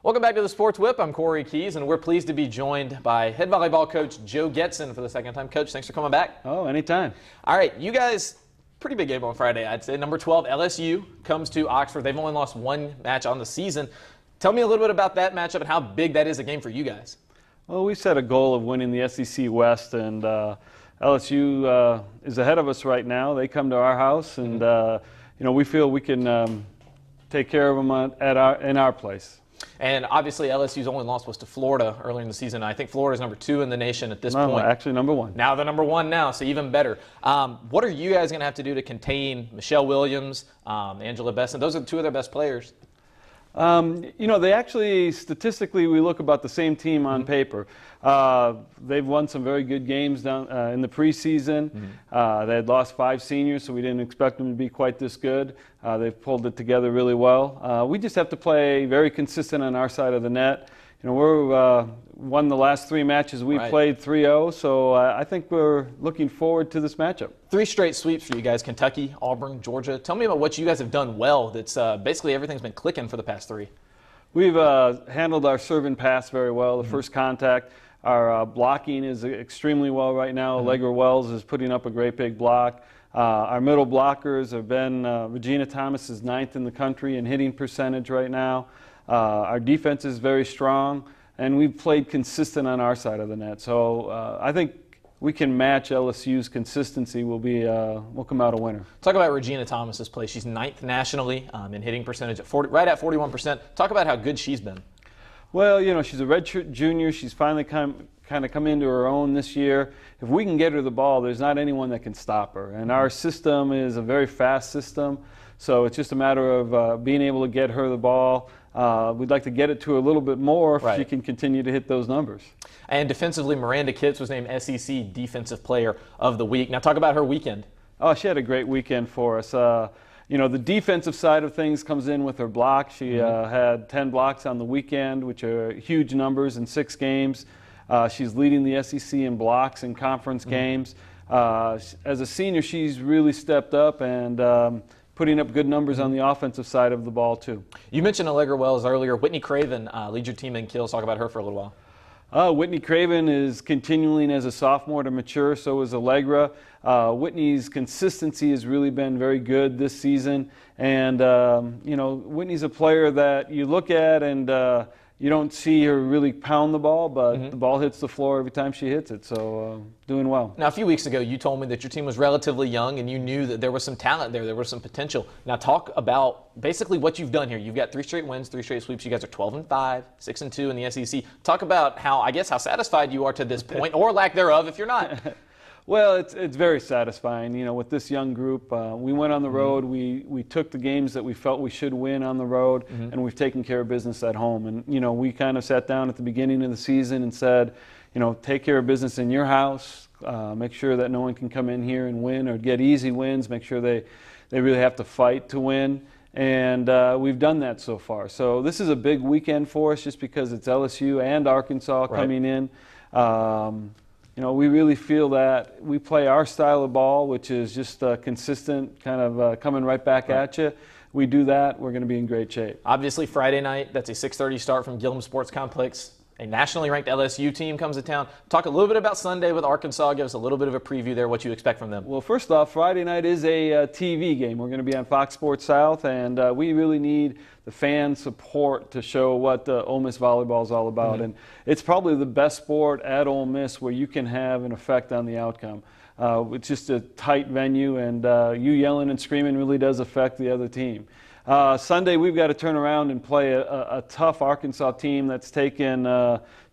Welcome back to the Sports Whip. I'm Kory Keys, and we're pleased to be joined by head volleyball coach Joe Getzin for the second time. Coach, thanks for coming back. Oh, anytime. All right, you guys, pretty big game on Friday, I'd say. Number 12, LSU, comes to Oxford. They've only lost one match on the season. Tell me a little bit about that matchup and how big that is a game for you guys. Well, we set a goal of winning the SEC West, and LSU is ahead of us right now. They come to our house, and we feel we can take care of them in our place. And obviously LSU's only loss was to Florida earlier in the season. I think Florida's number 2 in the nation at this point. Actually number 1. Now they're number 1 now, so even better. What are you guys going to have to do to contain Michelle Williams, Angela Besson? Those are 2 of their best players. They actually, statistically, we look about the same team on paper. They've won some very good games down in the preseason. They had lost 5 seniors, so we didn't expect them to be quite this good. They've pulled it together really well. We just have to play very consistent on our side of the net. We're won the last 3 matches we played 3-0, so I think we're looking forward to this matchup. 3 straight sweeps for you guys: Kentucky, Auburn, Georgia. Tell me about what you guys have done well. That's basically everything's been clicking for the past 3. We've handled our serve and pass very well. The first contact, our blocking is extremely well right now. Allegra Wells is putting up a great big block. Our middle blockers have been Regina Thomas is 9th in the country in hitting percentage right now. Our defense is very strong, and we've played consistent on our side of the net. So I think we can match LSU's consistency. We'll come out a winner. Talk about Regina Thomas's play. She's 9th nationally in hitting percentage at right at 41%. Talk about how good she's been. Well, she's a redshirt junior. She's finally kind of come into her own this year. If we can get her the ball, there's not anyone that can stop her. And our system is a very fast system, so it's just a matter of being able to get her the ball. We'd like to get it to her a little bit more if she can continue to hit those numbers. And defensively, Miranda Kitts was named SEC Defensive Player of the Week. Now talk about her weekend. Oh, she had a great weekend for us. The defensive side of things comes in with her block. She had 10 blocks on the weekend, which are huge numbers in 6 games. She's leading the SEC in blocks in conference games. As a senior, she's really stepped up and putting up good numbers on the offensive side of the ball, too. You mentioned Allegra Wells earlier. Whitney Craven leads your team in kills. Talk about her for a little while. Whitney Craven is continuing as a sophomore to mature, so is Allegra. Whitney's consistency has really been very good this season. And, Whitney's a player that you look at and you don't see her really pound the ball, but the ball hits the floor every time she hits it, so doing well. Now, a few weeks ago, you told me that your team was relatively young and you knew that there was some talent there was some potential. Now, talk about basically what you've done here. You've got 3 straight wins, 3 straight sweeps. You guys are 12-5, 6-2 in the SEC. Talk about how satisfied you are to this point, or lack thereof if you're not. Well, it's very satisfying, with this young group. We went on the road. We took the games that we felt we should win on the road, and we've taken care of business at home. And, we kind of sat down at the beginning of the season and said, take care of business in your house. Make sure that no one can come in here and win or get easy wins. Make sure they really have to fight to win. And we've done that so far. So this is a big weekend for us just because it's LSU and Arkansas coming in. We really feel that we play our style of ball, which is just consistent, kind of coming right back at you. We do that, we're going to be in great shape. Obviously, Friday night, that's a 6:30 start from Gillum Sports Complex. A nationally ranked LSU team comes to town. Talk a little bit about Sunday with Arkansas. Give us a little bit of a preview there, what you expect from them. Well, first off, Friday night is a TV game. We're going to be on Fox Sports South, and we really need the fan support to show what Ole Miss volleyball is all about. And it's probably the best sport at Ole Miss where you can have an effect on the outcome. It's just a tight venue, and you yelling and screaming really does affect the other team. Sunday, we've got to turn around and play a tough Arkansas team that's taken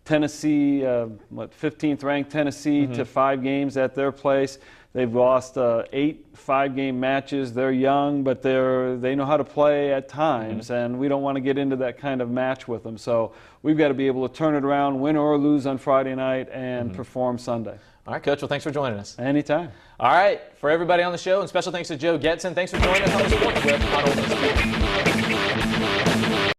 Tennessee, 15th ranked Tennessee to 5 games at their place. They've lost 8 5-game matches. They're young, but they know how to play at times, and we don't want to get into that kind of match with them. So we've got to be able to turn it around, win or lose on Friday night, and perform Sunday. All right, Coach. Well, thanks for joining us. Anytime. All right. For everybody on the show, and special thanks to Joe Getzin, thanks for joining us on the Sports Whip on Ole Miss.